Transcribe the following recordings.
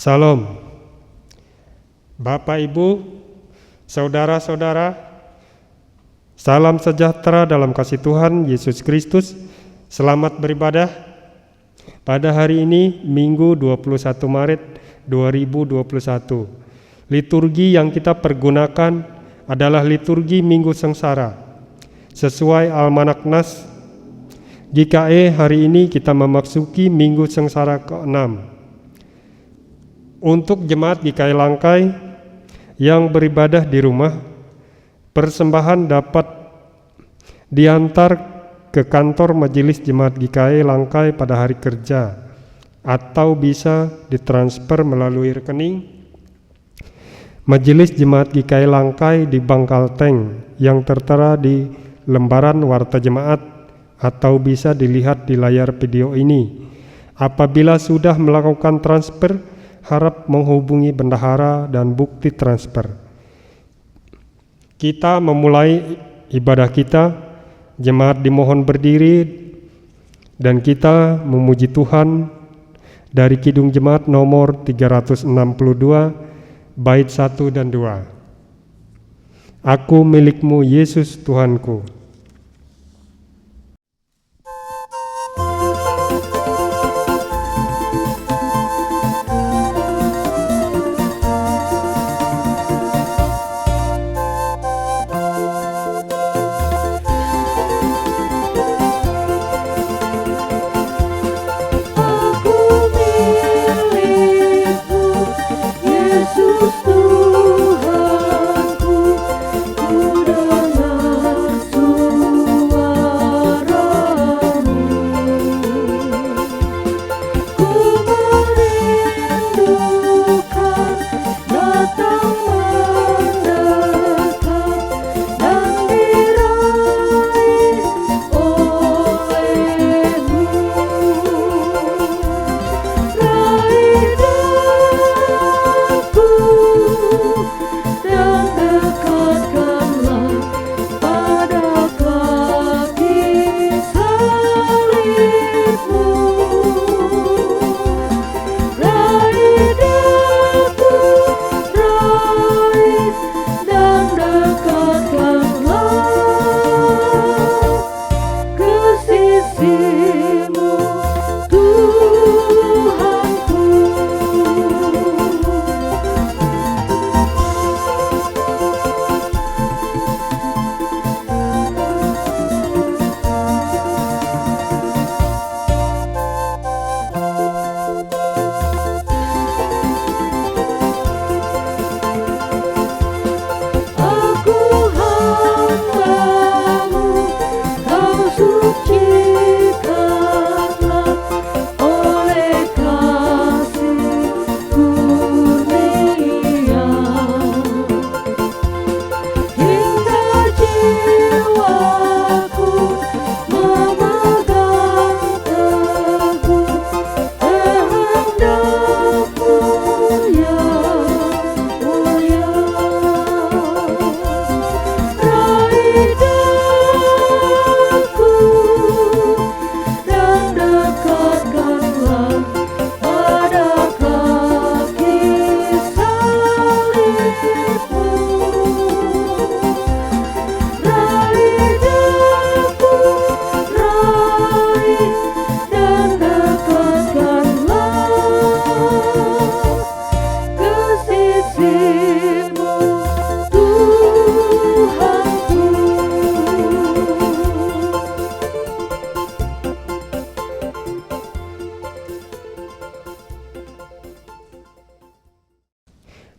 Salam. Bapak, Ibu, saudara-saudara, salam sejahtera dalam kasih Tuhan Yesus Kristus. Selamat beribadah pada hari ini, Minggu 21 Maret 2021. Liturgi yang kita pergunakan adalah liturgi Minggu Sengsara. Sesuai Almanak Nas GKE, hari ini kita memasuki Minggu Sengsara ke-6. Untuk jemaat GKE Langkai yang beribadah di rumah, persembahan dapat diantar ke kantor Majelis Jemaat GKE Langkai pada hari kerja, atau bisa ditransfer melalui rekening Majelis Jemaat GKE Langkai di Bangkalteng yang tertera di lembaran Warta Jemaat, atau bisa dilihat di layar video ini. Apabila sudah melakukan transfer, harap menghubungi bendahara dan bukti transfer. Kita memulai ibadah kita. Jemaat dimohon berdiri dan kita memuji Tuhan dari Kidung Jemaat nomor 362 bait 1 dan 2. Aku milikmu Yesus Tuhanku.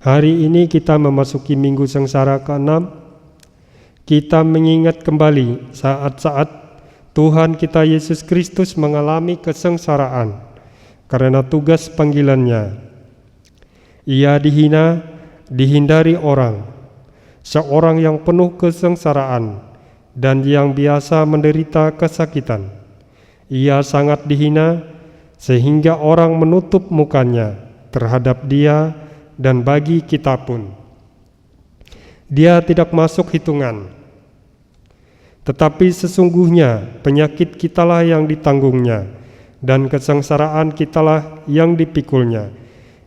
Hari ini kita memasuki Minggu Sengsara ke-6. Kita mengingat kembali saat-saat Tuhan kita Yesus Kristus mengalami kesengsaraan karena tugas panggilannya. Ia dihina, dihindari orang, seorang yang penuh kesengsaraan dan yang biasa menderita kesakitan. Ia sangat dihina sehingga orang menutup mukanya terhadap dia dan bagi kita pun. Dia tidak masuk hitungan. Tetapi sesungguhnya penyakit kitalah yang ditanggungnya dan kesengsaraan kitalah yang dipikulnya.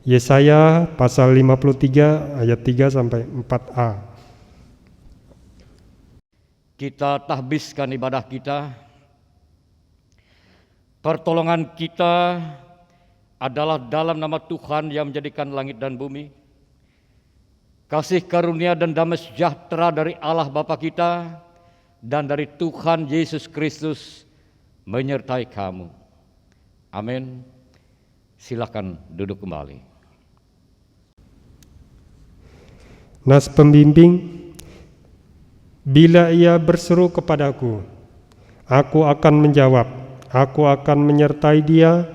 Yesaya pasal 53 ayat 3 sampai 4a. Kita tahbiskan ibadah kita. Pertolongan kita adalah dalam nama Tuhan yang menjadikan langit dan bumi. Kasih karunia dan damai sejahtera dari Allah Bapa kita dan dari Tuhan Yesus Kristus menyertai kamu. Amin. Silakan duduk kembali. Nas pembimbing, bila ia berseru kepadaku, aku akan menjawab, aku akan menyertai dia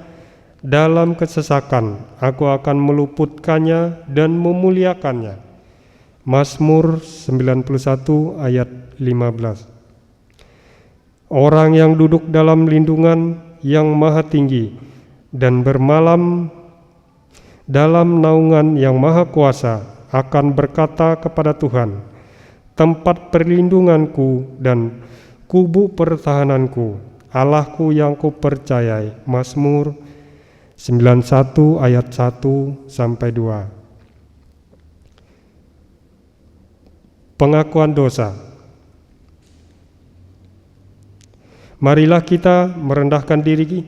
dalam kesesakan, aku akan meluputkannya dan memuliakannya. Mazmur 91 ayat 15. Orang yang duduk dalam lindungan yang maha tinggi dan bermalam dalam naungan yang maha kuasa akan berkata kepada Tuhan, tempat perlindunganku dan kubu pertahananku, Allahku yang kupercayai. Mazmur 91 ayat 1 sampai 2. Pengakuan dosa. Marilah kita merendahkan diri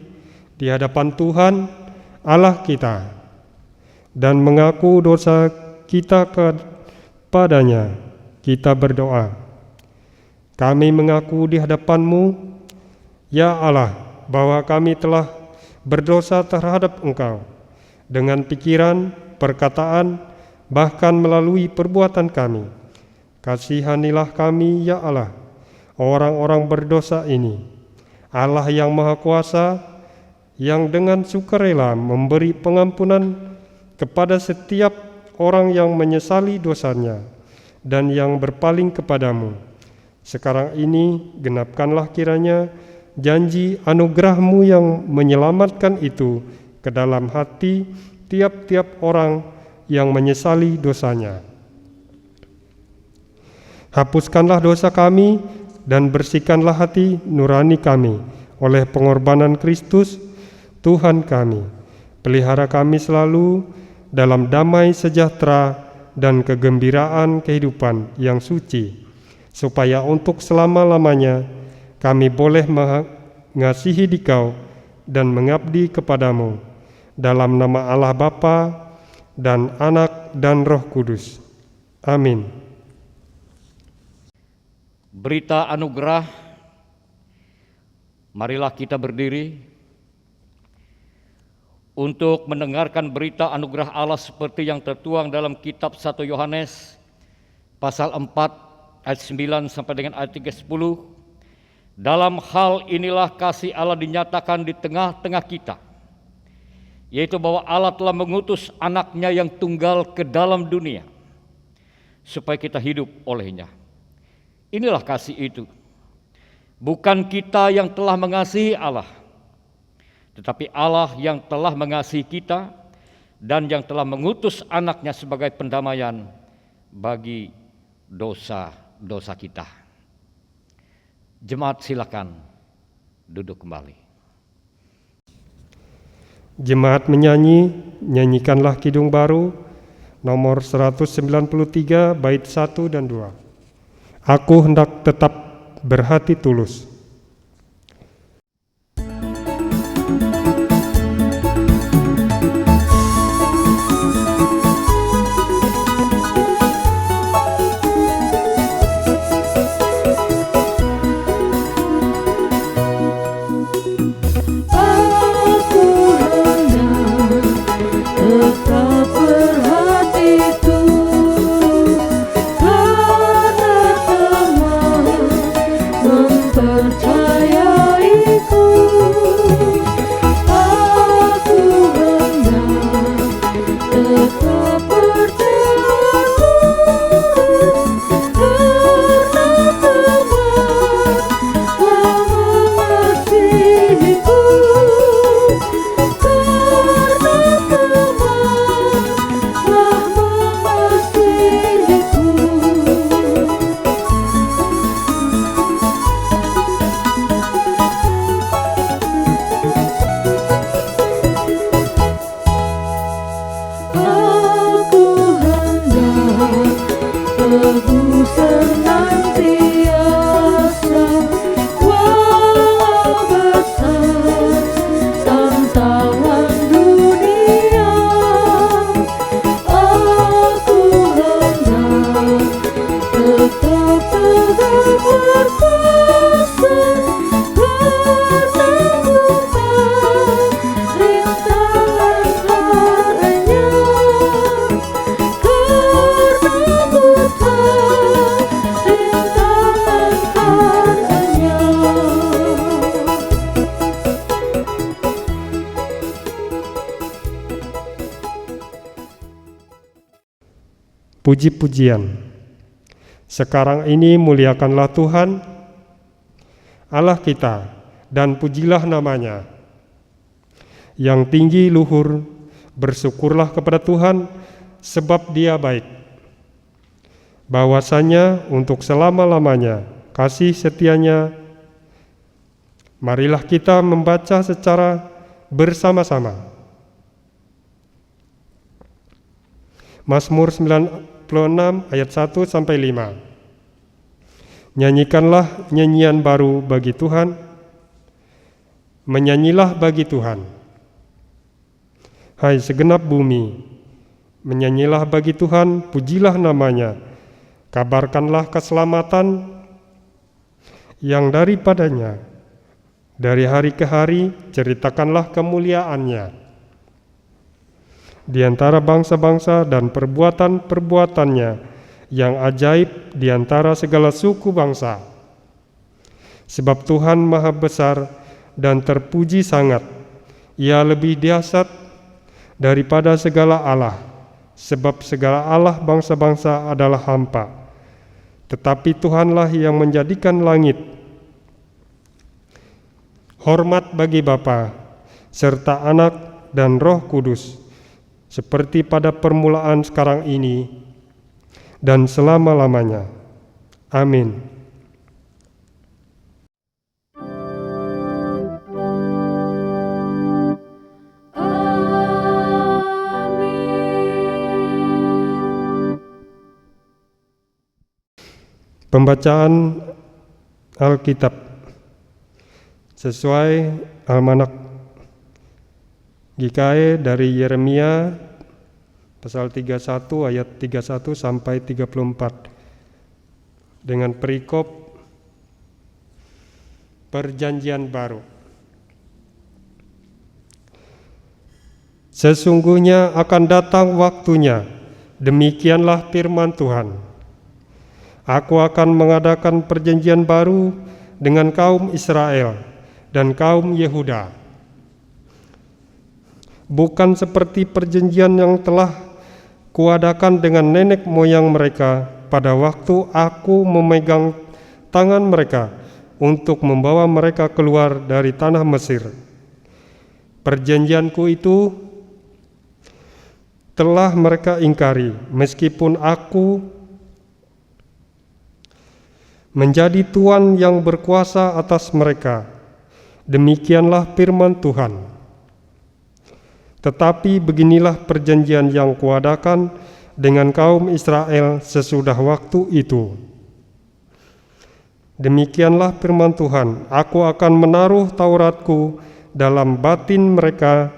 di hadapan Tuhan Allah kita dan mengaku dosa kita kepadanya. Kita berdoa. Kami mengaku di hadapan-Mu, ya Allah, bahwa kami telah berdosa terhadap Engkau dengan pikiran, perkataan, bahkan melalui perbuatan kami. Kasihanilah kami, ya Allah, orang-orang berdosa ini. Allah yang Maha Kuasa, yang dengan sukarela memberi pengampunan kepada setiap orang yang menyesali dosanya dan yang berpaling kepadamu. Sekarang ini genapkanlah kiranya janji anugerah-Mu yang menyelamatkan itu ke dalam hati tiap-tiap orang yang menyesali dosanya. Hapuskanlah dosa kami dan bersihkanlah hati nurani kami oleh pengorbanan Kristus Tuhan kami. Pelihara kami selalu dalam damai sejahtera dan kegembiraan kehidupan yang suci, supaya untuk selama-lamanya kami boleh mengasihi Dikau dan mengabdi kepadamu, dalam nama Allah Bapa dan Anak dan Roh Kudus. Amin. Berita anugerah. Marilah kita berdiri untuk mendengarkan berita anugerah Allah seperti yang tertuang dalam kitab 1 Yohanes pasal 4 ayat 9 sampai dengan ayat 10. Dalam hal inilah kasih Allah dinyatakan di tengah-tengah kita, yaitu bahwa Allah telah mengutus anaknya yang tunggal ke dalam dunia supaya kita hidup olehnya. Inilah kasih itu. Bukan kita yang telah mengasihi Allah, tetapi Allah yang telah mengasihi kita dan yang telah mengutus anaknya sebagai pendamaian bagi dosa-dosa kita. Jemaat silakan duduk kembali. Jemaat menyanyi, nyanyikanlah kidung baru nomor 193 bait 1 dan 2. Aku hendak tetap berhati tulus. Karena teman puji-pujian. Sekarang ini muliakanlah Tuhan Allah kita dan pujilah namanya. Yang tinggi luhur, bersyukurlah kepada Tuhan sebab Dia baik. Bahwasanya untuk selama-lamanya kasih setianya. Marilah kita membaca secara bersama-sama. Mazmur 96 ayat 1 sampai 5. Nyanyikanlah nyanyian baru bagi Tuhan. Menyanyilah bagi Tuhan. Hai segenap bumi, menyanyilah bagi Tuhan, pujilah namanya. Kabarkanlah keselamatan yang daripadanya. Dari hari ke hari ceritakanlah kemuliaannya. Di antara bangsa-bangsa dan perbuatan-perbuatannya yang ajaib di antara segala suku bangsa. Sebab Tuhan Maha Besar dan terpuji sangat. Ia lebih dahsyat daripada segala Allah. Sebab segala Allah bangsa-bangsa adalah hampa. Tetapi Tuhanlah yang menjadikan langit. Hormat bagi Bapa serta Anak dan Roh Kudus, seperti pada permulaan sekarang ini dan selama-lamanya. Amin. Pembacaan Alkitab sesuai Almanak GKI dari Yeremia pasal 31 ayat 31 sampai 34 dengan perikop Perjanjian Baru. Sesungguhnya akan datang waktunya, demikianlah firman Tuhan. Aku akan mengadakan perjanjian baru dengan kaum Israel dan kaum Yehuda. Bukan seperti perjanjian yang telah kuadakan dengan nenek moyang mereka pada waktu aku memegang tangan mereka untuk membawa mereka keluar dari tanah Mesir. Perjanjianku itu telah mereka ingkari, meskipun aku menjadi Tuhan yang berkuasa atas mereka. Demikianlah firman Tuhan. Tetapi beginilah perjanjian yang kuadakan dengan kaum Israel sesudah waktu itu. Demikianlah firman Tuhan, aku akan menaruh Tauratku dalam batin mereka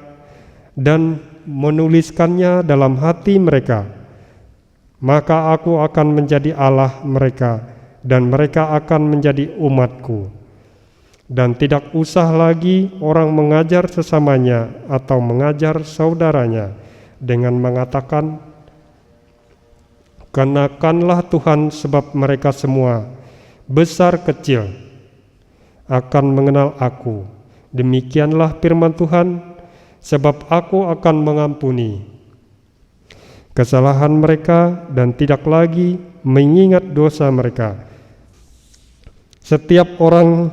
dan menuliskannya dalam hati mereka. Maka aku akan menjadi Allah mereka dan mereka akan menjadi umatku. Dan tidak usah lagi orang mengajar sesamanya atau mengajar saudaranya dengan mengatakan, kenakanlah Tuhan, sebab mereka semua, besar kecil, akan mengenal aku. Demikianlah firman Tuhan, sebab aku akan mengampuni kesalahan mereka dan tidak lagi mengingat dosa mereka. Setiap orang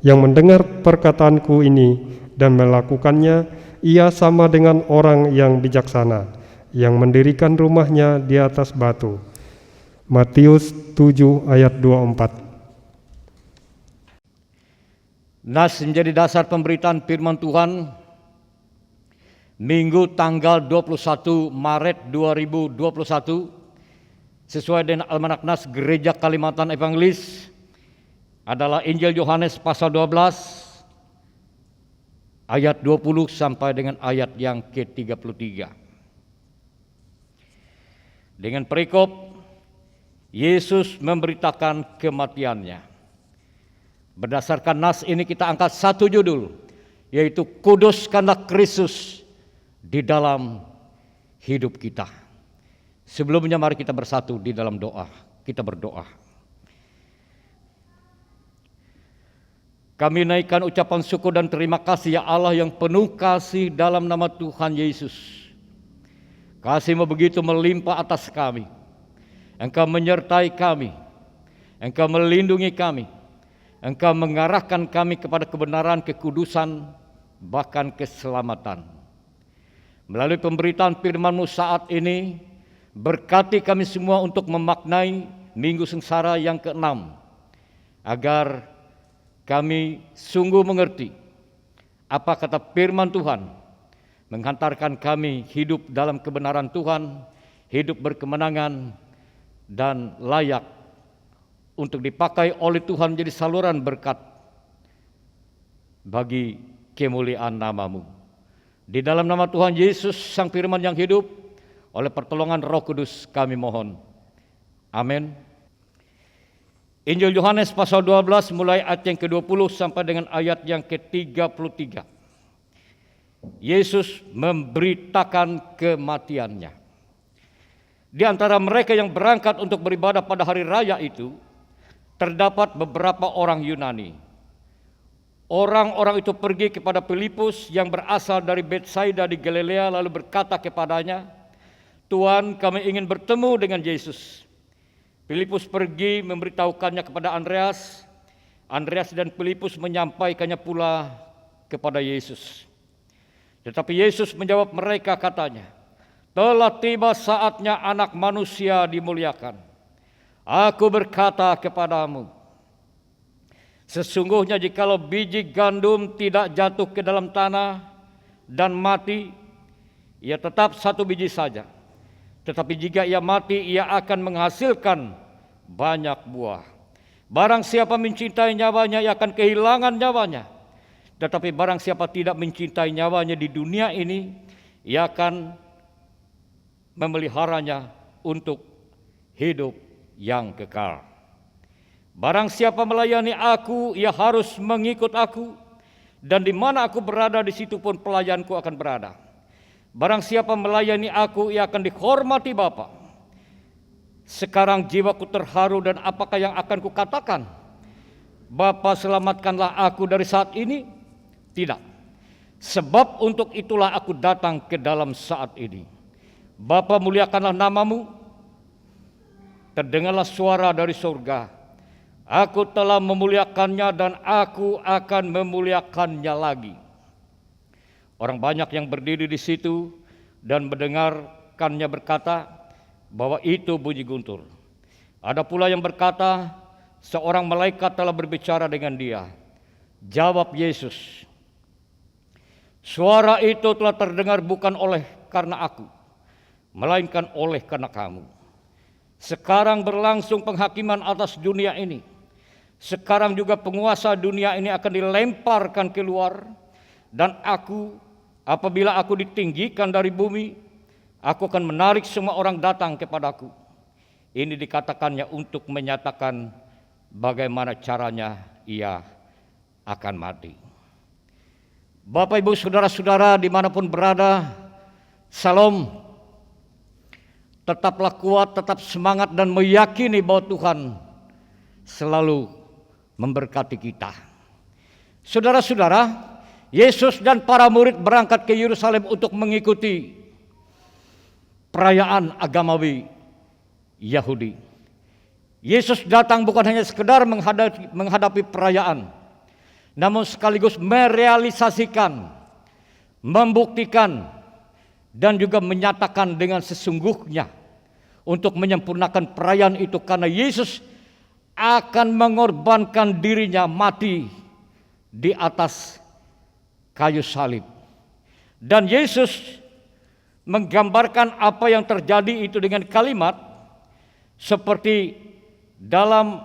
yang mendengar perkataanku ini dan melakukannya, ia sama dengan orang yang bijaksana, yang mendirikan rumahnya di atas batu. Matius 7 ayat 24. Nas menjadi dasar pemberitaan firman Tuhan Minggu tanggal 21 Maret 2021 sesuai dengan Almanak Nas Gereja Kalimantan Evangelis adalah Injil Yohanes pasal 12 ayat 20 sampai dengan ayat yang ke-33. Dengan perikop Yesus memberitakan kematiannya. Berdasarkan nas ini kita angkat satu judul, yaitu kuduskanlah Kristus di dalam hidup kita. Sebelumnya mari kita bersatu di dalam doa. Kita berdoa. Kami naikkan ucapan syukur dan terima kasih ya Allah yang penuh kasih dalam nama Tuhan Yesus. Kasih-Mu begitu melimpah atas kami. Engkau menyertai kami, Engkau melindungi kami, Engkau mengarahkan kami kepada kebenaran, kekudusan, bahkan keselamatan. Melalui pemberitaan firman-Mu saat ini, berkati kami semua untuk memaknai Minggu Sengsara yang ke-6, agar kami sungguh mengerti apa kata firman Tuhan, menghantarkan kami hidup dalam kebenaran Tuhan, hidup berkemenangan, dan layak untuk dipakai oleh Tuhan menjadi saluran berkat bagi kemuliaan nama-Mu. Di dalam nama Tuhan Yesus, Sang Firman yang hidup, oleh pertolongan Roh Kudus kami mohon. Amin. Injil Yohanes pasal 12 mulai ayat yang ke-20 sampai dengan ayat yang ke-33. Yesus memberitakan kematiannya. Di antara mereka yang berangkat untuk beribadah pada hari raya itu, terdapat beberapa orang Yunani. Orang-orang itu pergi kepada Filipus yang berasal dari Betsaida di Galilea, lalu berkata kepadanya, "Tuan, kami ingin bertemu dengan Yesus." Filipus pergi memberitahukannya kepada Andreas. Andreas dan Filipus menyampaikannya pula kepada Yesus. Tetapi Yesus menjawab mereka, katanya, "Telah tiba saatnya Anak Manusia dimuliakan. Aku berkata kepadamu, sesungguhnya jikalau biji gandum tidak jatuh ke dalam tanah dan mati, ia tetap satu biji saja. Tetapi jika ia mati, ia akan menghasilkan banyak buah. Barang siapa mencintai nyawanya, ia akan kehilangan nyawanya. Tetapi barang siapa tidak mencintai nyawanya di dunia ini, ia akan memeliharanya untuk hidup yang kekal. Barang siapa melayani aku, ia harus mengikut aku, dan di mana aku berada, di situ pun pelayanku akan berada. Barang siapa melayani aku, ia akan dihormati Bapa. Sekarang jiwaku terharu, dan apakah yang akan kukatakan? Bapa, selamatkanlah aku dari saat ini? Tidak. Sebab untuk itulah aku datang ke dalam saat ini. Bapa, muliakanlah nama-Mu. Terdengarlah suara dari surga. Aku telah memuliakannya dan aku akan memuliakannya lagi. Orang banyak yang berdiri di situ dan mendengarkannya berkata bahwa itu bunyi guntur. Ada pula yang berkata, seorang malaikat telah berbicara dengan dia. Jawab Yesus, suara itu telah terdengar bukan oleh karena aku, melainkan oleh karena kamu. Sekarang berlangsung penghakiman atas dunia ini. Sekarang juga penguasa dunia ini akan dilemparkan keluar. Dan aku, apabila aku ditinggikan dari bumi, aku akan menarik semua orang datang kepadaku. Ini dikatakannya untuk menyatakan bagaimana caranya ia akan mati. Bapak, Ibu, saudara-saudara dimanapun berada, salam. Tetaplah kuat, tetap semangat dan meyakini bahwa Tuhan selalu memberkati kita. Saudara-saudara, Yesus dan para murid berangkat ke Yerusalem untuk mengikuti perayaan agamawi Yahudi. Yesus datang bukan hanya sekedar menghadapi perayaan, namun sekaligus merealisasikan, membuktikan, dan juga menyatakan dengan sesungguhnya untuk menyempurnakan perayaan itu, karena Yesus akan mengorbankan dirinya mati di atas kayu salib. Dan Yesus menggambarkan apa yang terjadi itu dengan kalimat seperti dalam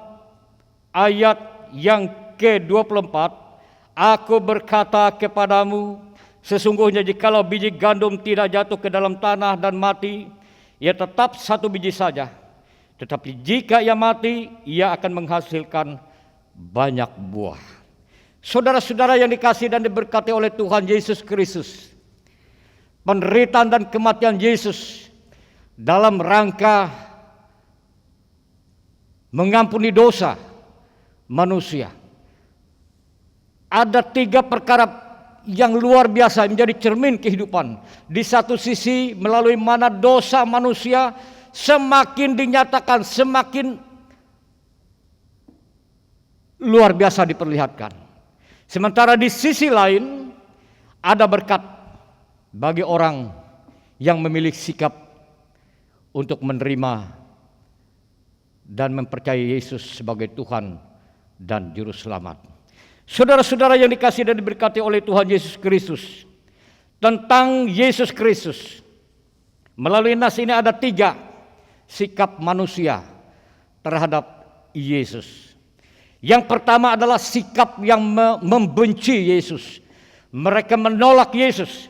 ayat yang ke-24, aku berkata kepadamu, sesungguhnya jikalau biji gandum tidak jatuh ke dalam tanah dan mati, ia tetap satu biji saja. Tetapi jika ia mati, ia akan menghasilkan banyak buah. Saudara-saudara yang dikasihi dan diberkati oleh Tuhan Yesus Kristus, penderitaan dan kematian Yesus dalam rangka mengampuni dosa manusia. Ada 3 perkara yang luar biasa menjadi cermin kehidupan. Di satu sisi, melalui mana dosa manusia semakin dinyatakan, semakin luar biasa diperlihatkan. Sementara di sisi lain ada berkat bagi orang yang memiliki sikap untuk menerima dan mempercayai Yesus sebagai Tuhan dan Juru Selamat. Saudara-saudara yang dikasihi dan diberkati oleh Tuhan Yesus Kristus, tentang Yesus Kristus, melalui nas ini ada 3 sikap manusia terhadap Yesus. Yang pertama adalah sikap yang membenci Yesus. Mereka menolak Yesus.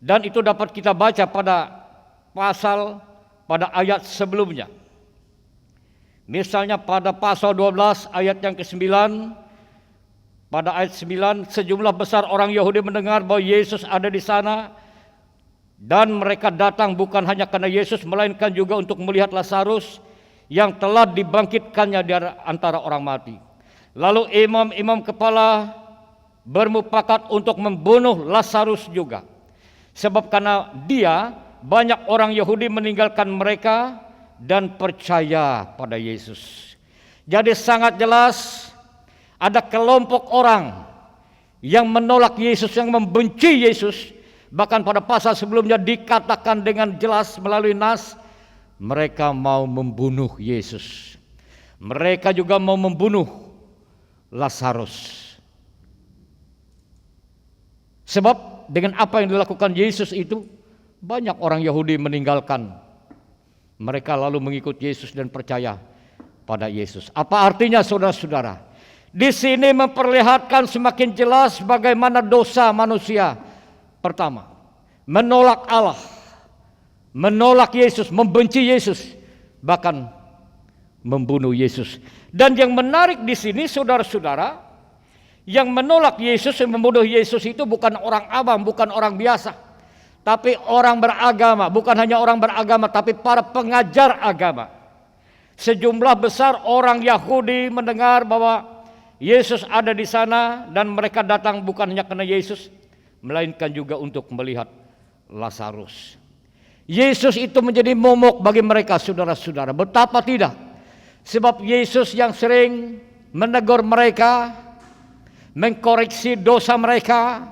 Dan itu dapat kita baca pada ayat sebelumnya. Misalnya pada pasal 12 ayat yang ke-9, pada ayat 9, sejumlah besar orang Yahudi mendengar bahwa Yesus ada di sana, dan mereka datang bukan hanya karena Yesus, melainkan juga untuk melihat Lazarus yang telah dibangkitkannya dari antara orang mati. Lalu imam-imam kepala bermufakat untuk membunuh Lazarus juga, sebab karena dia banyak orang Yahudi meninggalkan mereka dan percaya pada Yesus. Jadi sangat jelas ada kelompok orang yang menolak Yesus, yang membenci Yesus. Bahkan pada pasal sebelumnya dikatakan dengan jelas melalui nas, mereka mau membunuh Yesus. Mereka juga mau membunuh Lazarus. Sebab dengan apa yang dilakukan Yesus itu, banyak orang Yahudi meninggalkan mereka lalu mengikut Yesus dan percaya pada Yesus. Apa artinya saudara-saudara? Di sini memperlihatkan semakin jelas bagaimana dosa manusia. Pertama, menolak Allah, menolak Yesus, membenci Yesus, bahkan membunuh Yesus. Dan yang menarik di sini saudara-saudara, yang menolak Yesus, yang membunuh Yesus itu bukan orang awam, bukan orang biasa, tapi orang beragama. Bukan hanya orang beragama, tapi para pengajar agama. Sejumlah besar orang Yahudi mendengar bahwa Yesus ada di sana, dan mereka datang bukan hanya karena Yesus, melainkan juga untuk melihat Lazarus. Yesus itu menjadi momok bagi mereka, saudara-saudara. Betapa tidak? Sebab Yesus yang sering menegur mereka, mengkoreksi dosa mereka,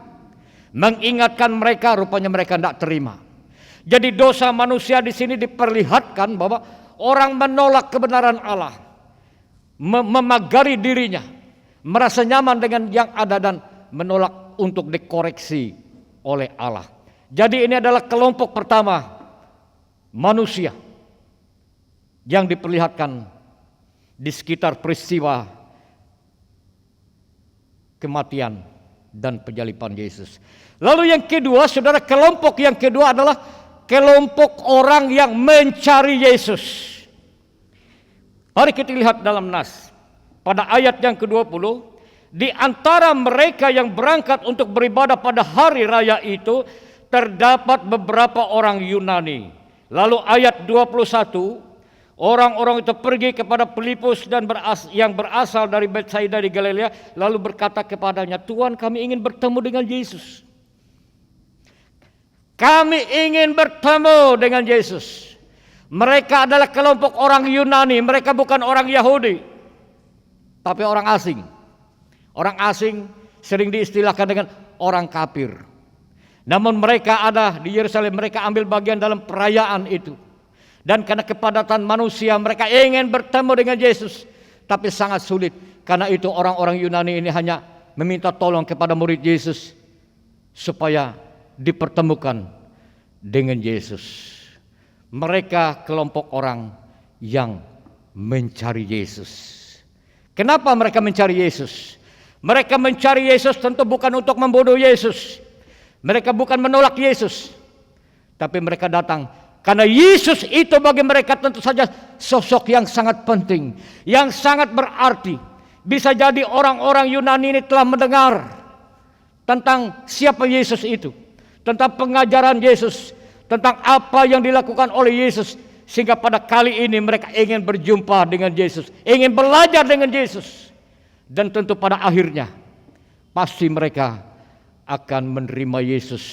mengingatkan mereka, rupanya mereka tidak terima. Jadi dosa manusia di sini diperlihatkan bahwa orang menolak kebenaran Allah, memagari dirinya, merasa nyaman dengan yang ada dan menolak untuk dikoreksi oleh Allah. Jadi ini adalah kelompok pertama manusia yang diperlihatkan di sekitar peristiwa kematian dan penyaliban Yesus. Lalu yang kedua, saudara, kelompok yang kedua adalah kelompok orang yang mencari Yesus. Mari kita lihat dalam nas. Pada ayat yang ke-20, di antara mereka yang berangkat untuk beribadah pada hari raya itu, terdapat beberapa orang Yunani. Lalu ayat 21, orang-orang itu pergi kepada Filipus dan yang berasal dari Betsaida di Galilea, lalu berkata kepadanya, Tuhan, kami ingin bertemu dengan Yesus. Kami ingin bertemu dengan Yesus. Mereka adalah kelompok orang Yunani, mereka bukan orang Yahudi, tapi orang asing. Orang asing sering diistilahkan dengan orang kafir. Namun mereka ada di Yerusalem, mereka ambil bagian dalam perayaan itu. Dan karena kepadatan manusia, mereka ingin bertemu dengan Yesus, tapi sangat sulit. Karena itu orang-orang Yunani ini hanya meminta tolong kepada murid Yesus supaya dipertemukan dengan Yesus. Mereka kelompok orang yang mencari Yesus. Kenapa mereka mencari Yesus? Mereka mencari Yesus tentu bukan untuk membunuh Yesus. Mereka bukan menolak Yesus, tapi mereka datang karena Yesus itu bagi mereka tentu saja sosok yang sangat penting, yang sangat berarti. Bisa jadi orang-orang Yunani ini telah mendengar tentang siapa Yesus itu, tentang pengajaran Yesus, tentang apa yang dilakukan oleh Yesus, sehingga pada kali ini mereka ingin berjumpa dengan Yesus, ingin belajar dengan Yesus. Dan tentu pada akhirnya pasti mereka akan menerima Yesus.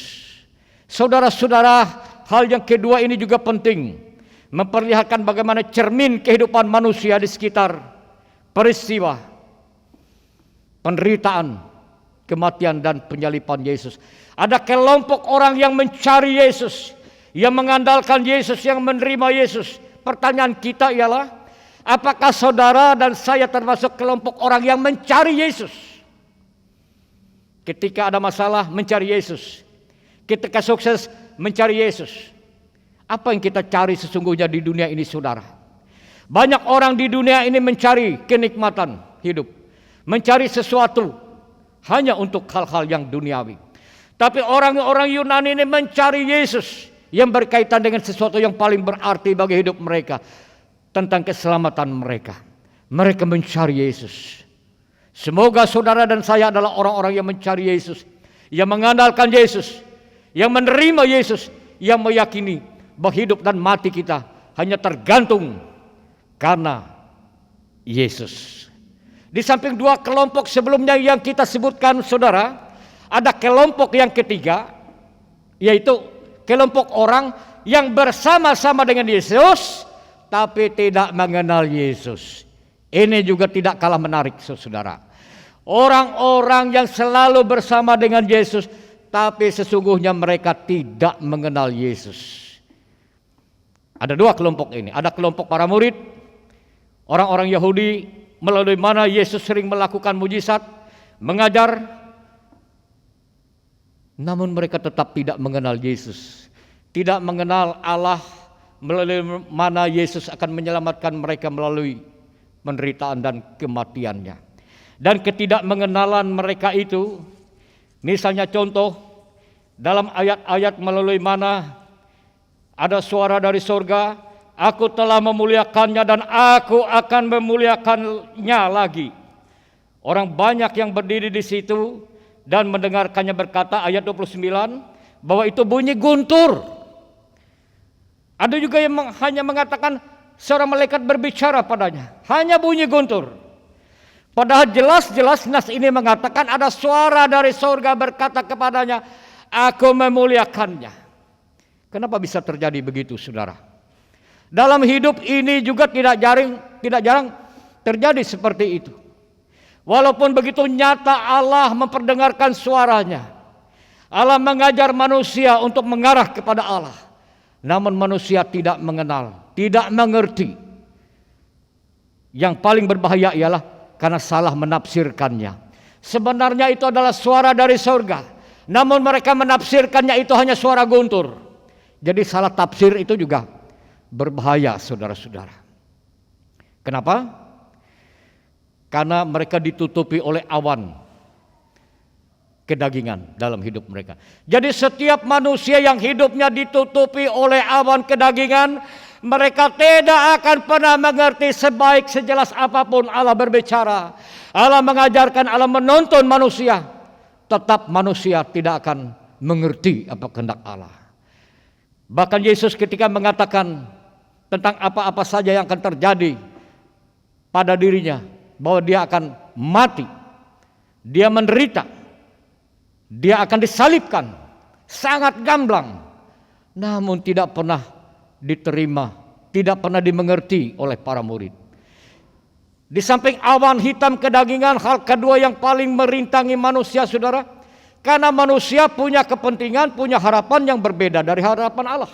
Saudara-saudara, hal yang kedua ini juga penting. memperlihatkan bagaimana cermin kehidupan manusia di sekitar peristiwa penderitaan, kematian dan penyaliban Yesus. Ada kelompok orang yang mencari Yesus, yang mengandalkan Yesus, yang menerima Yesus. Pertanyaan kita ialah, apakah saudara dan saya termasuk kelompok orang yang mencari Yesus? Ketika ada masalah, mencari Yesus. Ketika sukses, mencari Yesus. Apa yang kita cari sesungguhnya di dunia ini, saudara? Banyak orang di dunia ini mencari kenikmatan hidup, mencari sesuatu hanya untuk hal-hal yang duniawi. Tapi orang-orang Yunani ini mencari Yesus yang berkaitan dengan sesuatu yang paling berarti bagi hidup mereka, tentang keselamatan mereka. Mereka mencari Yesus. Semoga saudara dan saya adalah orang-orang yang mencari Yesus, yang mengandalkan Yesus, yang menerima Yesus, yang meyakini bahwa hidup dan mati kita hanya tergantung karena Yesus. Di samping dua kelompok sebelumnya yang kita sebutkan, saudara, ada kelompok yang ketiga, yaitu kelompok orang yang bersama-sama dengan Yesus tapi tidak mengenal Yesus. Ini juga tidak kalah menarik, saudara. Orang-orang yang selalu bersama dengan Yesus tapi sesungguhnya mereka tidak mengenal Yesus. Ada dua kelompok ini. Ada kelompok para murid, orang-orang Yahudi, melalui mana Yesus sering melakukan mujizat, mengajar, namun mereka tetap tidak mengenal Yesus. Tidak mengenal Allah, melalui mana Yesus akan menyelamatkan mereka melalui penderitaan dan kematiannya. Dan ketidakmengenalan mereka itu, misalnya contoh, dalam ayat-ayat melalui mana ada suara dari sorga, aku telah memuliakannya dan aku akan memuliakannya lagi. Orang banyak yang berdiri di situ dan mendengarkannya berkata, ayat 29, bahwa itu bunyi guntur. Ada juga yang hanya mengatakan seorang malaikat berbicara padanya, hanya bunyi guntur. Padahal jelas-jelas nas ini mengatakan ada suara dari sorga berkata kepadanya, aku memuliakannya. Kenapa bisa terjadi begitu, saudara? Dalam hidup ini juga tidak jarang terjadi seperti itu. Walaupun begitu nyata Allah memperdengarkan suaranya, Allah mengajar manusia untuk mengarah kepada Allah, namun manusia tidak mengenal, tidak mengerti. Yang paling berbahaya ialah karena salah menafsirkannya. Sebenarnya itu adalah suara dari surga, namun mereka menafsirkannya itu hanya suara guntur. Jadi salah tafsir itu juga berbahaya, saudara-saudara. Kenapa? Karena mereka ditutupi oleh awan kedagingan dalam hidup mereka. Jadi setiap manusia yang hidupnya ditutupi oleh awan kedagingan, mereka tidak akan pernah mengerti sebaik sejelas apapun Allah berbicara. Allah mengajarkan, Allah menuntun manusia, tetap manusia tidak akan mengerti apa kehendak Allah. Bahkan Yesus ketika mengatakan tentang apa-apa saja yang akan terjadi pada dirinya, bahwa dia akan mati, dia menderita, dia akan disalibkan, sangat gamblang, namun tidak pernah diterima, tidak pernah dimengerti oleh para murid. Di samping awan hitam kedagingan, hal kedua yang paling merintangi manusia, saudara, karena manusia punya kepentingan, punya harapan yang berbeda dari harapan Allah.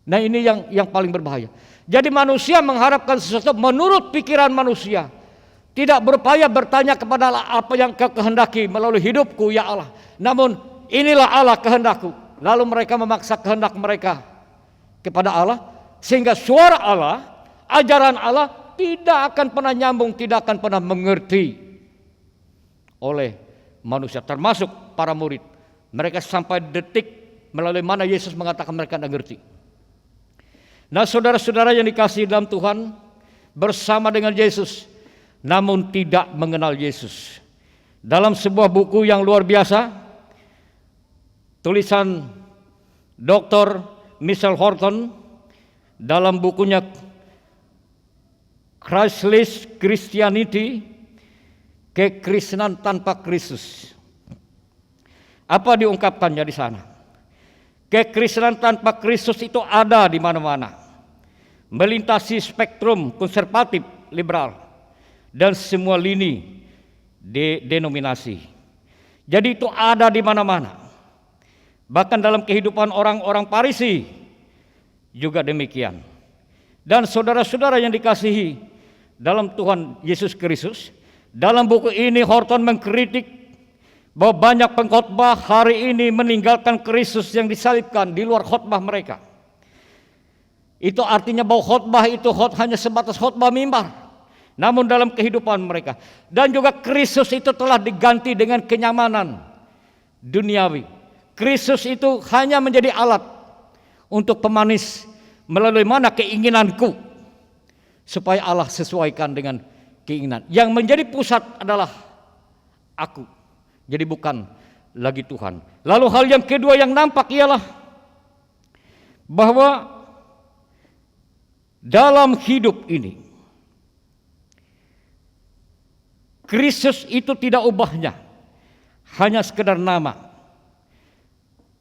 Nah, ini yang paling berbahaya. Jadi manusia mengharapkan sesuatu menurut pikiran manusia, tidak berupaya bertanya kepada Allah apa yang Kau kehendaki melalui hidupku, ya Allah. Namun inilah Allah kehendakku. Lalu mereka memaksa kehendak mereka kepada Allah, sehingga suara Allah, ajaran Allah tidak akan pernah nyambung, tidak akan pernah mengerti oleh manusia, termasuk para murid. Mereka sampai detik melalui mana Yesus mengatakan mereka tidak mengerti. Nah, saudara-saudara yang dikasihi dalam Tuhan, bersama dengan Yesus, namun tidak mengenal Yesus. Dalam sebuah buku yang luar biasa, tulisan Dr. Michael Horton dalam bukunya Christless Christianity, kekristenan tanpa Kristus. Apa diungkapkannya di sana? Kekristenan tanpa Kristus itu ada di mana-mana. melintasi spektrum konservatif, liberal, dan semua lini denominasi. Jadi itu ada di mana-mana. Bahkan dalam kehidupan orang-orang Farisi juga demikian. Dan saudara-saudara yang dikasihi dalam Tuhan Yesus Kristus, dalam buku ini Horton mengkritik bahwa banyak pengkhotbah hari ini meninggalkan Kristus yang disalibkan di luar khotbah mereka. Itu artinya bahwa khotbah itu hanya sebatas khotbah mimbar, namun dalam kehidupan mereka. Dan juga Kristus itu telah diganti dengan kenyamanan duniawi. Kristus itu hanya menjadi alat untuk pemanis melalui mana keinginanku, supaya Allah sesuaikan dengan keinginan. Yang menjadi pusat adalah aku, jadi bukan lagi Tuhan. Lalu hal yang kedua yang nampak ialah bahwa dalam hidup ini Kristus itu tidak ubahnya, hanya sekedar nama.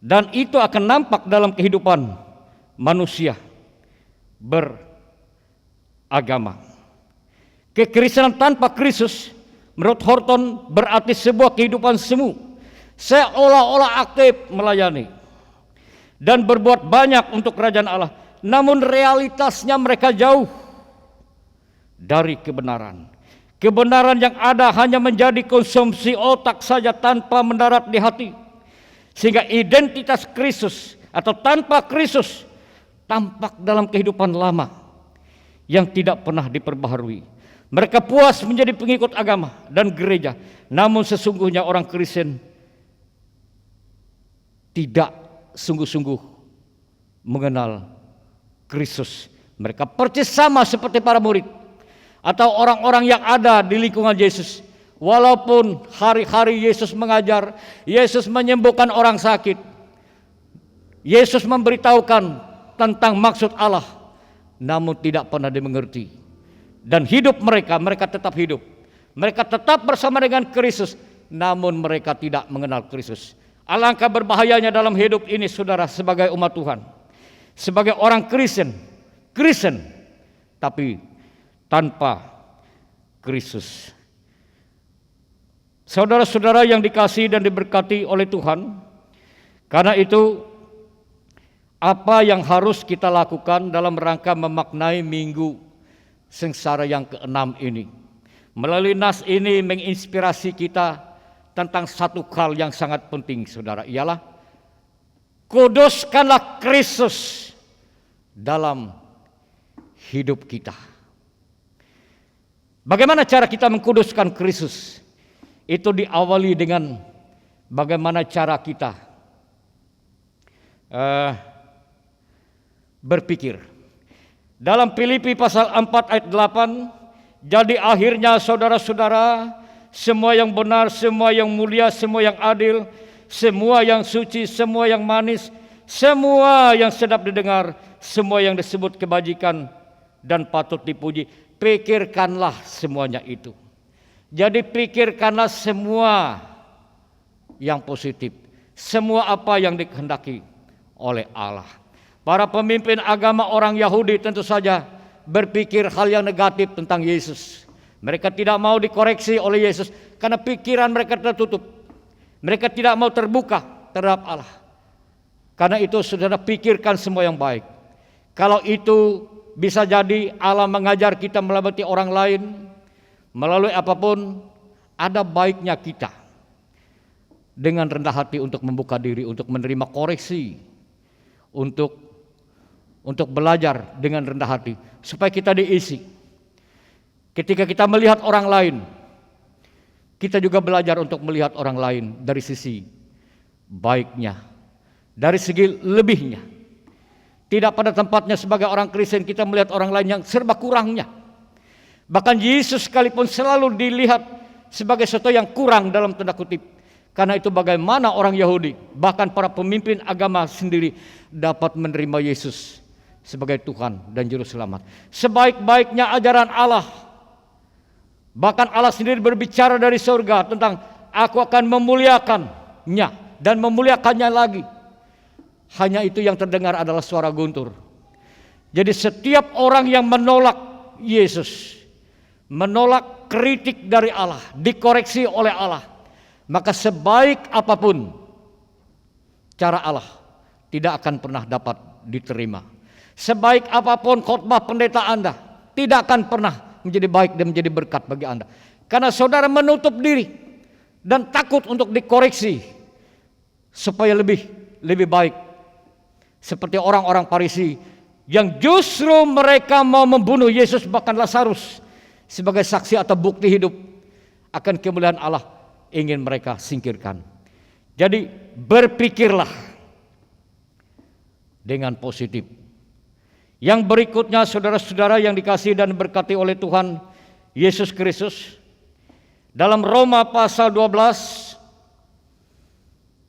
Dan itu akan nampak dalam kehidupan manusia beragama. Kekristenan tanpa Kristus menurut Horton berarti sebuah kehidupan semu, seolah-olah aktif melayani dan berbuat banyak untuk kerajaan Allah, namun realitasnya mereka jauh dari kebenaran. Kebenaran yang ada hanya menjadi konsumsi otak saja tanpa mendarat di hati. Sehingga identitas Kristus atau tanpa Kristus tampak dalam kehidupan lama yang tidak pernah diperbaharui. Mereka puas menjadi pengikut agama dan gereja, namun sesungguhnya orang Kristen tidak sungguh-sungguh mengenal Kristus. Mereka persis sama seperti para murid atau orang-orang yang ada di lingkungan Yesus. Walaupun hari-hari Yesus mengajar, Yesus menyembuhkan orang sakit, Yesus memberitahukan tentang maksud Allah, namun tidak pernah dimengerti. Dan hidup mereka tetap hidup. Mereka tetap bersama dengan Kristus, namun mereka tidak mengenal Kristus. Alangkah berbahayanya dalam hidup ini, saudara, sebagai umat Tuhan, sebagai orang Kristen, tapi tanpa Kristus. Saudara-saudara yang dikasihi dan diberkati oleh Tuhan, karena itu apa yang harus kita lakukan dalam rangka memaknai minggu sengsara yang ke-6 ini? Melalui nas ini menginspirasi kita tentang satu hal yang sangat penting, saudara, ialah kuduskanlah Kristus dalam hidup kita. Bagaimana cara kita mengkuduskan Kristus? Itu diawali dengan bagaimana cara kita berpikir. Dalam Filipi pasal 4 ayat 8, jadi akhirnya saudara-saudara, semua yang benar, semua yang mulia, semua yang adil, semua yang suci, semua yang manis, semua yang sedap didengar, semua yang disebut kebajikan dan patut dipuji, pikirkanlah semuanya itu. Jadi pikirkanlah semua yang positif, semua apa yang dikehendaki oleh Allah. Para pemimpin agama orang Yahudi tentu saja berpikir hal yang negatif tentang Yesus. Mereka tidak mau dikoreksi oleh Yesus karena pikiran mereka tertutup. Mereka tidak mau terbuka terhadap Allah. Karena itu saudara, pikirkan semua yang baik. Kalau itu bisa jadi Allah mengajar kita melamati orang lain, melalui apapun, ada baiknya kita dengan rendah hati untuk membuka diri, untuk menerima koreksi, untuk belajar dengan rendah hati, supaya kita diisi. Ketika kita melihat orang lain, kita juga belajar untuk melihat orang lain dari sisi baiknya, dari segi lebihnya. Tidak pada tempatnya sebagai orang Kristen kita melihat orang lain yang serba kurangnya. Bahkan Yesus sekalipun selalu dilihat sebagai sesuatu yang kurang dalam tanda kutip. Karena itu bagaimana orang Yahudi, bahkan para pemimpin agama sendiri dapat menerima Yesus sebagai Tuhan dan Juru Selamat. Sebaik-baiknya ajaran Allah, bahkan Allah sendiri berbicara dari surga tentang aku akan memuliakannya dan memuliakannya lagi. Hanya itu yang terdengar adalah suara guntur. Jadi setiap orang yang menolak Yesus, menolak kritik dari Allah, dikoreksi oleh Allah, maka sebaik apapun cara Allah tidak akan pernah dapat diterima. Sebaik apapun khotbah pendeta Anda tidak akan pernah menjadi baik dan menjadi berkat bagi Anda. Karena saudara menutup diri dan takut untuk dikoreksi supaya lebih baik. Seperti orang-orang Farisi yang justru mereka mau membunuh Yesus, bahkan Lazarus sebagai saksi atau bukti hidup akan kemuliaan Allah, ingin mereka singkirkan. Jadi berpikirlah dengan positif. Yang berikutnya, saudara-saudara yang dikasihi dan diberkati oleh Tuhan Yesus Kristus, dalam Roma pasal 12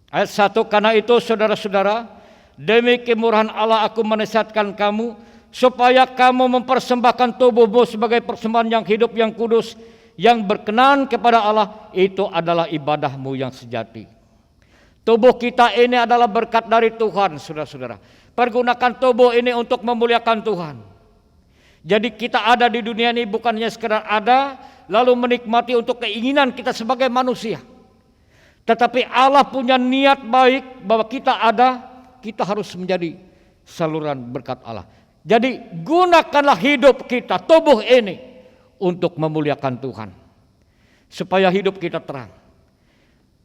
ayat 1, karena itu saudara-saudara, demi kemurahan Allah aku menasihatkan kamu supaya kamu mempersembahkan tubuhmu sebagai persembahan yang hidup, yang kudus, yang berkenan kepada Allah, itu adalah ibadahmu yang sejati. Tubuh kita ini adalah berkat dari Tuhan, saudara-saudara. Pergunakan tubuh ini untuk memuliakan Tuhan. Jadi kita ada di dunia ini bukan hanya sekedar ada lalu menikmati untuk keinginan kita sebagai manusia, tetapi Allah punya niat baik bahwa kita ada, kita harus menjadi saluran berkat Allah. Jadi gunakanlah hidup kita, tubuh ini, untuk memuliakan Tuhan, supaya hidup kita terang.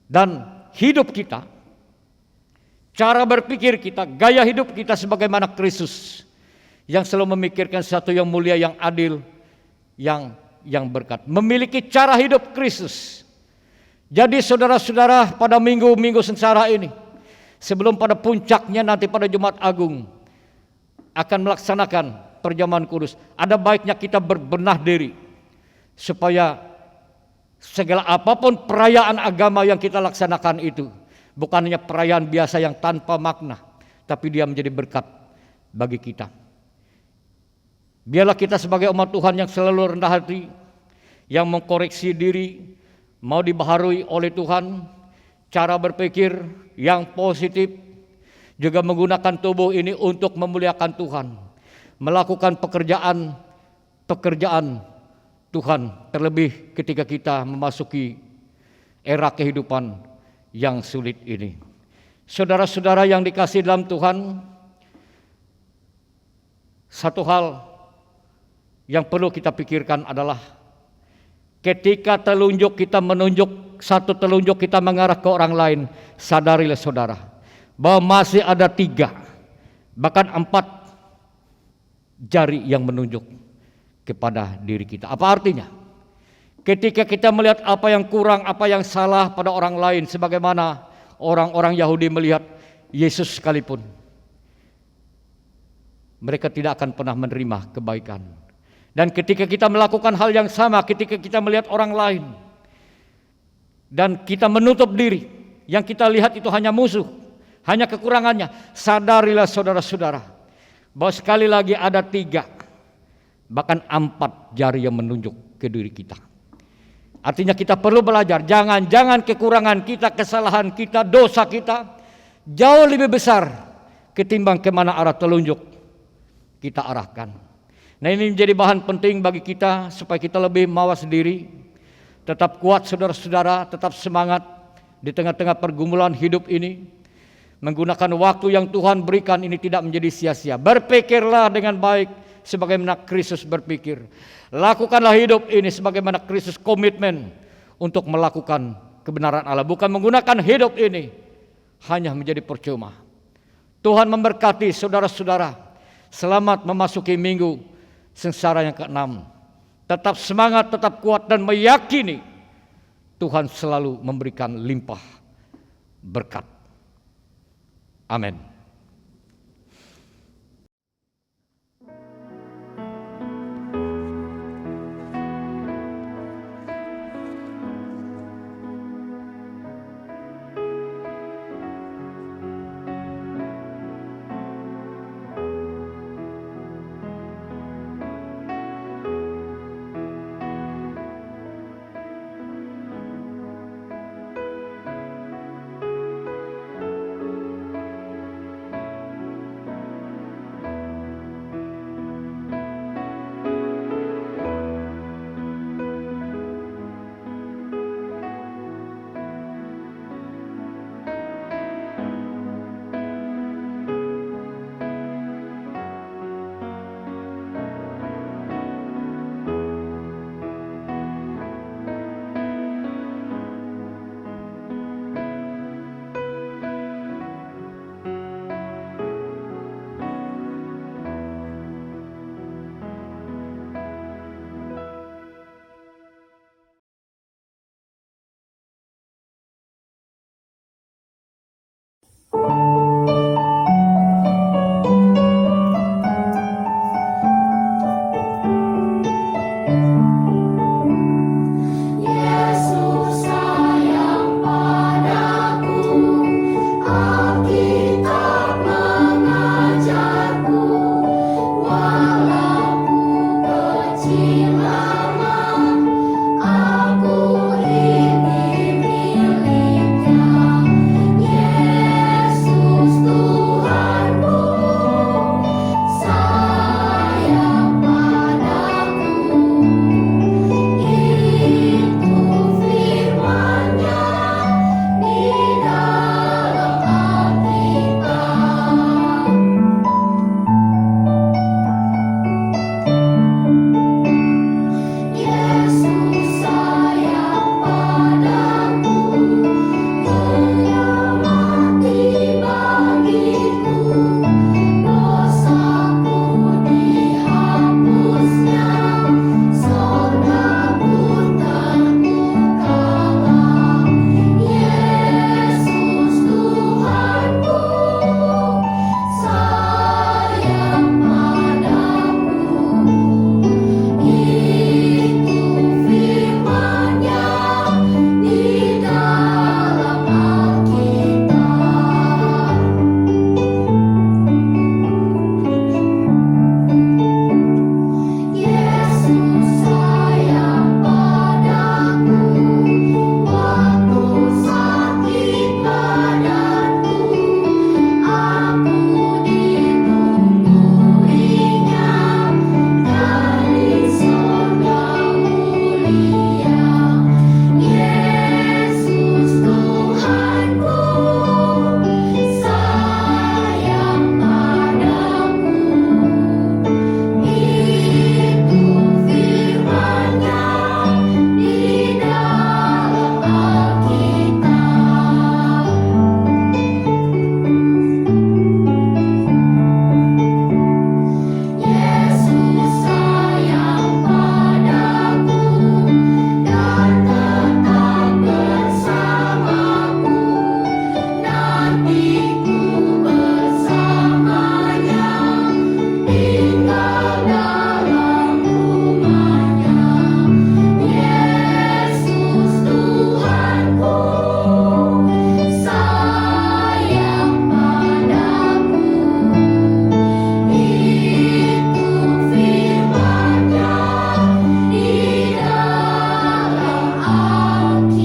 Dan hidup kita, cara berpikir kita, gaya hidup kita sebagaimana Kristus yang selalu memikirkan sesuatu yang mulia, yang adil, yang berkat. Memiliki cara hidup Kristus. Jadi saudara-saudara, pada minggu-minggu sengsara ini, sebelum pada puncaknya nanti pada Jumat Agung akan melaksanakan perjamuan kudus, ada baiknya kita berbenah diri supaya segala apapun perayaan agama yang kita laksanakan itu bukan hanya perayaan biasa yang tanpa makna, tapi dia menjadi berkat bagi kita. Biarlah kita sebagai umat Tuhan yang selalu rendah hati, yang mengkoreksi diri, mau dibaharui oleh Tuhan, cara berpikir yang positif, juga menggunakan tubuh ini untuk memuliakan Tuhan, melakukan pekerjaan Tuhan, terlebih ketika kita memasuki era kehidupan yang sulit ini. Saudara-saudara yang dikasihi dalam Tuhan, satu hal yang perlu kita pikirkan adalah ketika kita menunjuk satu telunjuk, kita mengarah ke orang lain, sadarilah saudara bahwa masih ada 3 bahkan 4 jari yang menunjuk kepada diri kita. Apa artinya? Ketika kita melihat apa yang kurang, apa yang salah pada orang lain, sebagaimana orang-orang Yahudi melihat Yesus sekalipun, mereka tidak akan pernah menerima kebaikan. Dan ketika kita melakukan hal yang sama, ketika kita melihat orang lain dan kita menutup diri, yang kita lihat itu hanya musuh, hanya kekurangannya, sadarilah saudara-saudara bahwa sekali lagi ada 3 bahkan 4 jari yang menunjuk ke diri kita. Artinya kita perlu belajar, jangan kekurangan kita, kesalahan kita, dosa kita jauh lebih besar ketimbang kemana arah telunjuk kita arahkan. Nah, ini menjadi bahan penting bagi kita supaya kita lebih mawas diri, tetap kuat saudara-saudara, tetap semangat di tengah-tengah pergumulan hidup ini. Menggunakan waktu yang Tuhan berikan ini tidak menjadi sia-sia. Berpikirlah dengan baik sebagaimana Kristus berpikir. Lakukanlah hidup ini sebagaimana Kristus komitmen untuk melakukan kebenaran Allah. Bukan menggunakan hidup ini hanya menjadi percuma. Tuhan memberkati saudara-saudara. Selamat memasuki minggu sengsara yang ke-6. Tetap semangat, tetap kuat dan meyakini Tuhan selalu memberikan limpah berkat. Amin. Yesus sayang padaku, Alkitab mengajarku, walau ku kecil lemah, aku ini miliknya. Yesus Tuhanku, sayang padaku. Itu firman-Nya di dalam Alkitab. Yesus sayang padaku, Dia mati bagiku, dosaku dihapusnya, sorgaku terbukalah. Yesus Tuhanku, sayang padaku. Itu firman-Nya di dalam Alkitab. Yesus sayang padaku, waktu sakit badanku, aku ditungguinya dari sorga mulia. Yesus Tuhanku, sayang padaku. Itu firman-Nya di dalam Alkitab. Yesus sayang padaku dan tetap bersamaku, nanti ku bersamanya, tinggal dalam rumah-Nya. Yesus Tuhanku, sayang padaku. Itu firman-Nya di dalam Alkitab.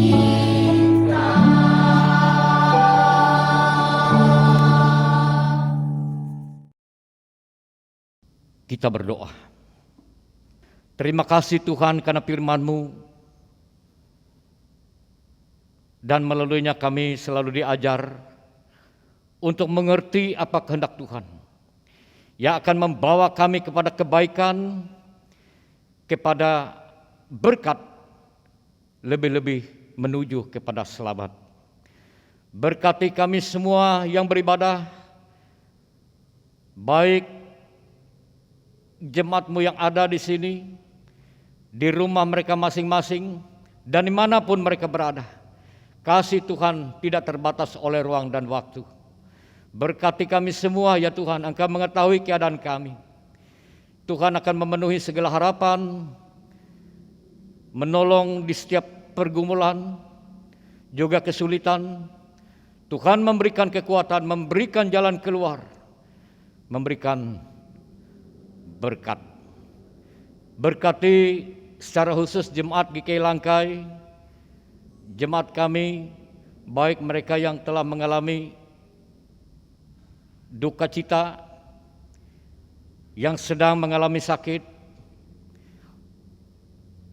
Kita berdoa. Terima kasih Tuhan karena firman-Mu, dan melaluinya kami selalu diajar untuk mengerti apa kehendak Tuhan yang akan membawa kami kepada kebaikan, kepada berkat, lebih-lebih menuju kepada selamat. Berkati kami semua yang beribadah, baik jemaat-Mu yang ada di sini, di rumah mereka masing-masing, dan dimanapun mereka berada. Kasih Tuhan tidak terbatas oleh ruang dan waktu. Berkati kami semua ya Tuhan, Engkau mengetahui keadaan kami. Tuhan akan memenuhi segala harapan, menolong di setiap pergumulan, juga kesulitan. Tuhan memberikan kekuatan, memberikan jalan keluar, memberikan berkat. Berkati secara khusus jemaat GKI Langkai, jemaat kami, baik mereka yang telah mengalami duka cita, yang sedang mengalami sakit,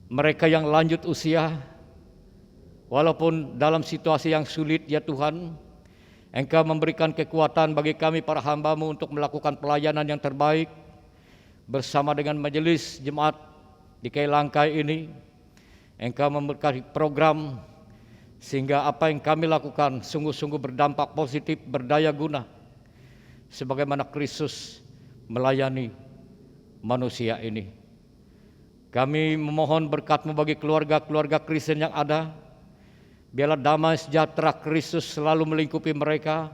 mereka yang lanjut usia, walaupun dalam situasi yang sulit ya Tuhan, Engkau memberikan kekuatan bagi kami para hamba-Mu untuk melakukan pelayanan yang terbaik bersama dengan majelis jemaat di GKI Langkai ini. Engkau memberkati program sehingga apa yang kami lakukan sungguh-sungguh berdampak positif, berdaya guna, sebagaimana Kristus melayani manusia ini. Kami memohon berkat-Mu bagi keluarga-keluarga Kristen yang ada. Biarlah damai sejahtera Kristus selalu melingkupi mereka,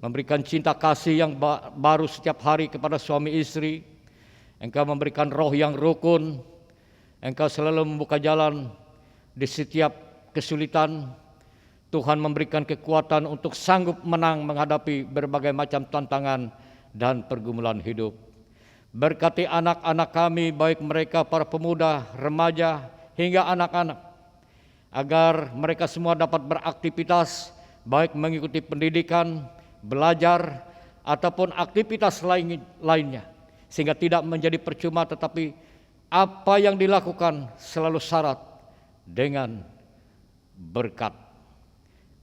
memberikan cinta kasih yang baru setiap hari kepada suami istri. Engkau memberikan roh yang rukun. Engkau selalu membuka jalan di setiap kesulitan. Tuhan memberikan kekuatan untuk sanggup menang menghadapi berbagai macam tantangan dan pergumulan hidup. Berkati anak-anak kami, baik mereka para pemuda, remaja, hingga anak-anak, agar mereka semua dapat beraktivitas, baik mengikuti pendidikan, belajar, ataupun aktivitas lainnya, sehingga tidak menjadi percuma, tetapi apa yang dilakukan selalu syarat dengan berkat.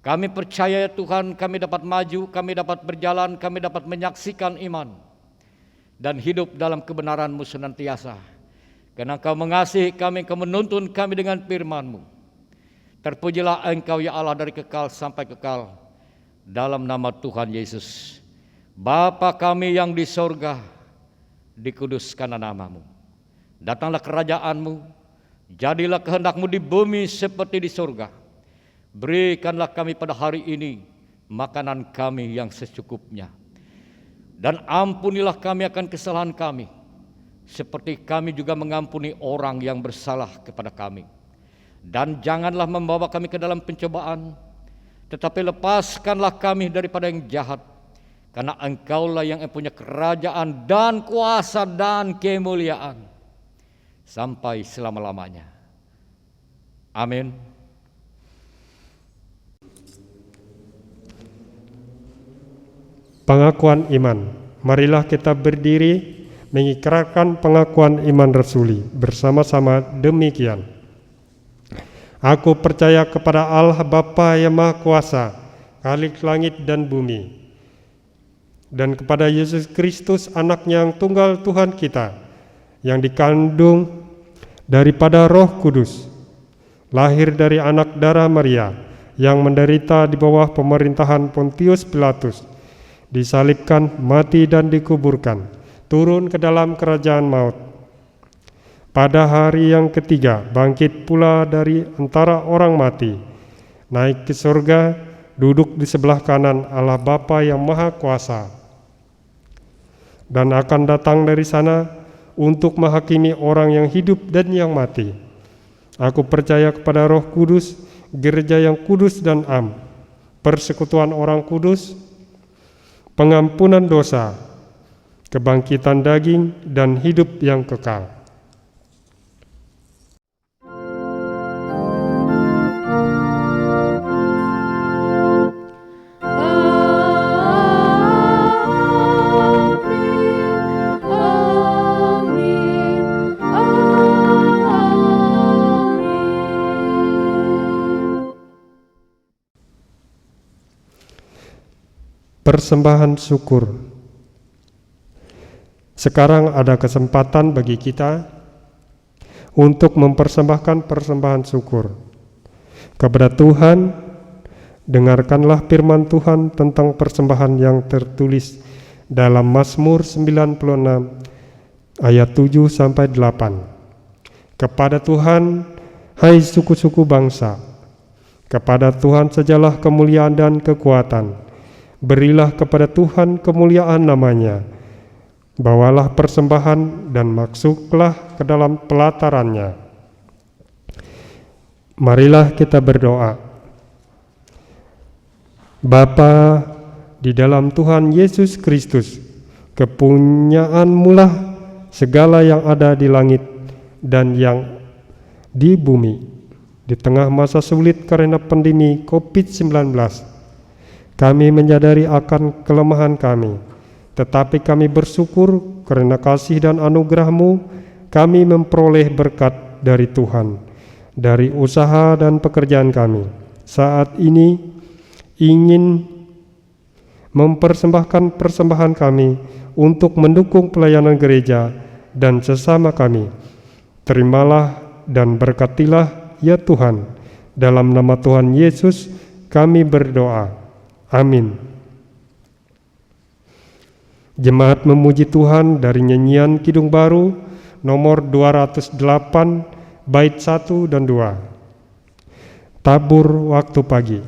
Kami percaya ya Tuhan, kami dapat maju, kami dapat berjalan, kami dapat menyaksikan iman dan hidup dalam kebenaran-Mu senantiasa. Karena Engkau mengasihi kami, Engkau menuntun kami dengan firman-Mu. Terpujilah Engkau ya Allah dari kekal sampai kekal, dalam nama Tuhan Yesus. Bapa kami yang di sorga, dikuduskanlah nama-Mu. Datanglah kerajaan-Mu, jadilah kehendak-Mu di bumi seperti di sorga. Berikanlah kami pada hari ini makanan kami yang secukupnya. Dan ampunilah kami akan kesalahan kami, seperti kami juga mengampuni orang yang bersalah kepada kami. Dan janganlah membawa kami ke dalam pencobaan, tetapi lepaskanlah kami daripada yang jahat. Karena Engkaulah yang punya kerajaan dan kuasa dan kemuliaan sampai selama-lamanya. Amin. Pengakuan iman. Marilah kita berdiri mengikrarkan pengakuan iman rasuli bersama-sama demikian. Aku percaya kepada Allah Bapa yang Maha Kuasa, Khalik langit dan bumi, dan kepada Yesus Kristus, Anaknya yang tunggal Tuhan kita, yang dikandung daripada Roh Kudus, lahir dari anak darah Maria, yang menderita di bawah pemerintahan Pontius Pilatus, disalibkan, mati dan dikuburkan, turun ke dalam kerajaan maut. Pada hari yang ketiga bangkit pula dari antara orang mati, naik ke surga, duduk di sebelah kanan Allah Bapa yang Maha Kuasa, dan akan datang dari sana untuk menghakimi orang yang hidup dan yang mati. Aku percaya kepada Roh Kudus, gereja yang kudus dan am, persekutuan orang kudus, pengampunan dosa, kebangkitan daging, dan hidup yang kekal. Persembahan syukur. Sekarang ada kesempatan bagi kita untuk mempersembahkan persembahan syukur kepada Tuhan. Dengarkanlah firman Tuhan tentang persembahan yang tertulis dalam Mazmur 96 ayat 7 sampai 8. Kepada Tuhan, hai suku-suku bangsa, kepada Tuhan sajalah kemuliaan dan kekuatan. Berilah kepada Tuhan kemuliaan namanya. Bawalah persembahan dan masuklah ke dalam pelatarannya. Marilah kita berdoa. Bapa di dalam Tuhan Yesus Kristus, kepunyaan-Mu lah segala yang ada di langit dan yang di bumi. Di tengah masa sulit karena pandemi COVID-19, kami menyadari akan kelemahan kami, tetapi kami bersyukur karena kasih dan anugerah-Mu, kami memperoleh berkat dari Tuhan, dari usaha dan pekerjaan kami. Saat ini ingin mempersembahkan persembahan kami untuk mendukung pelayanan gereja dan sesama kami. Terimalah dan berkatilah ya Tuhan. Dalam nama Tuhan Yesus kami berdoa. Amin. Jemaat memuji Tuhan dari nyanyian Kidung Baru nomor 208 bait 1 dan 2. Tabur waktu pagi.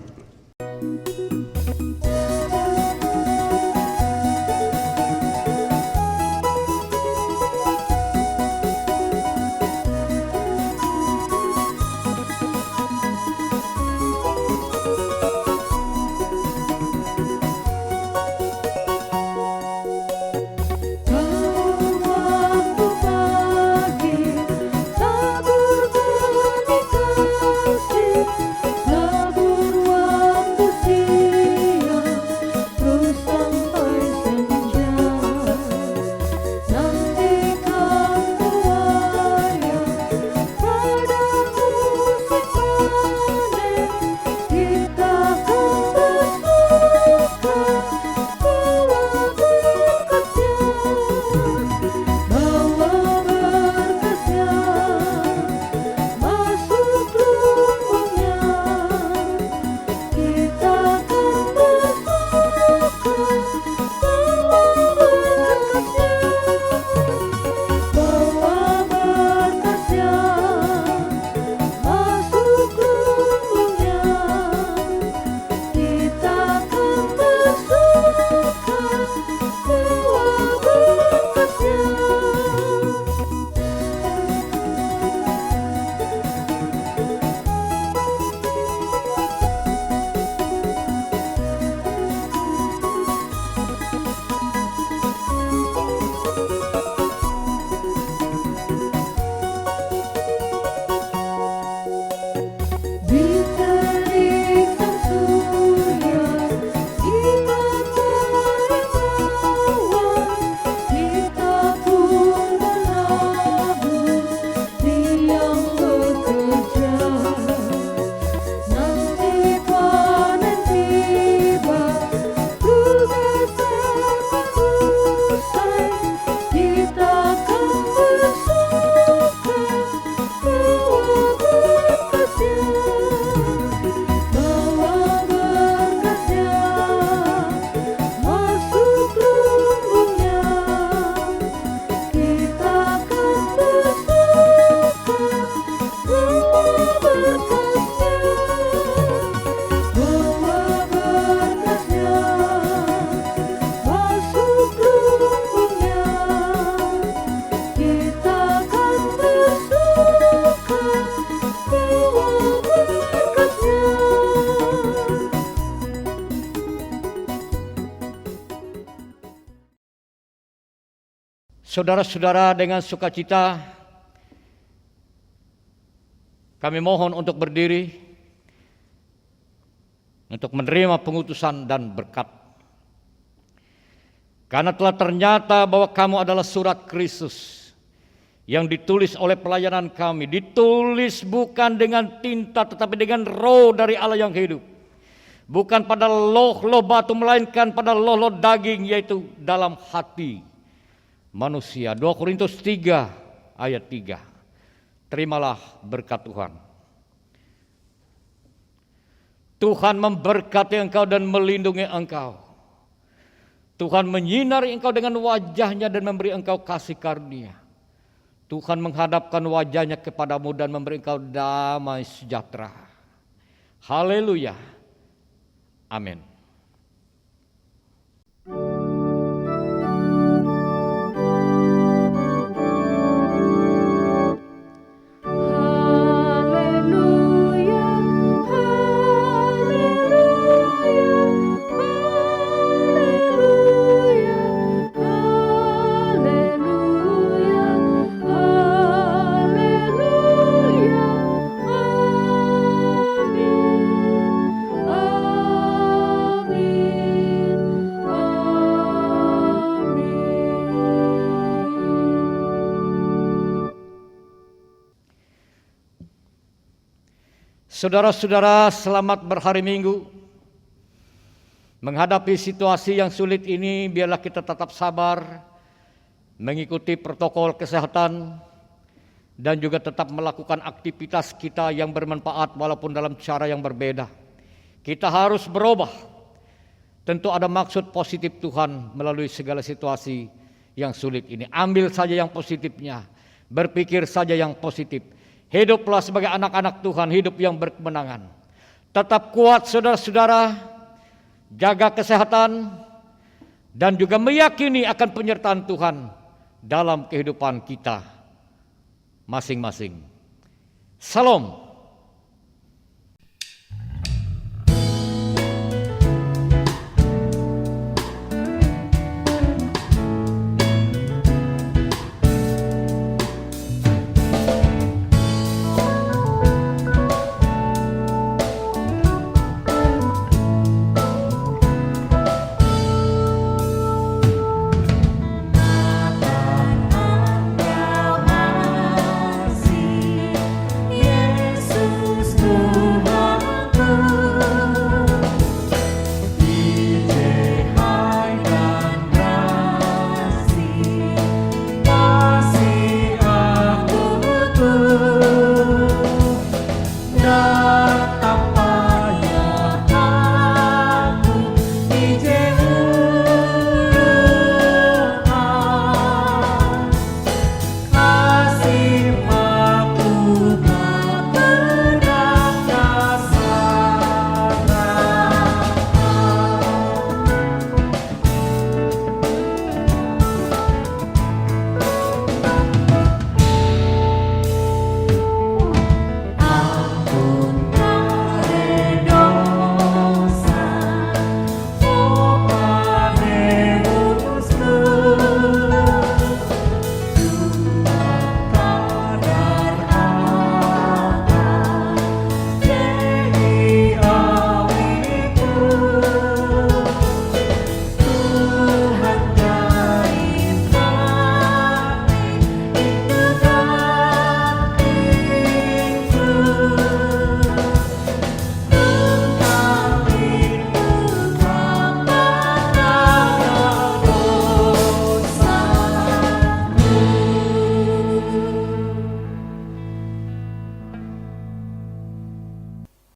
Saudara-saudara, dengan sukacita kami mohon untuk berdiri untuk menerima pengutusan dan berkat. Karena telah ternyata bahwa kamu adalah surat Kristus yang ditulis oleh pelayanan kami, ditulis bukan dengan tinta tetapi dengan roh dari Allah yang hidup. Bukan pada loh-loh batu, melainkan pada loh-loh daging, yaitu dalam hati manusia. 2 Korintus 3 ayat 3. Terimalah berkat Tuhan. Tuhan memberkati engkau dan melindungi engkau. Tuhan menyinari engkau dengan wajah-Nya dan memberi engkau kasih karunia. Tuhan menghadapkan wajah-Nya kepadamu dan memberi engkau damai sejahtera. Haleluya. Amin. Haleluya, haleluya, haleluya, haleluya, amin, amin. Saudara-saudara, selamat berhari Minggu. Menghadapi situasi yang sulit ini, biarlah kita tetap sabar, mengikuti protokol kesehatan, dan juga tetap melakukan aktivitas kita yang bermanfaat walaupun dalam cara yang berbeda. Kita harus berubah. Tentu ada maksud positif Tuhan melalui segala situasi yang sulit ini. Ambil saja yang positifnya, berpikir saja yang positif. Hiduplah sebagai anak-anak Tuhan, hidup yang berkemenangan. Tetap kuat saudara-saudara, jaga kesehatan, dan juga meyakini akan penyertaan Tuhan dalam kehidupan kita masing-masing. Salam.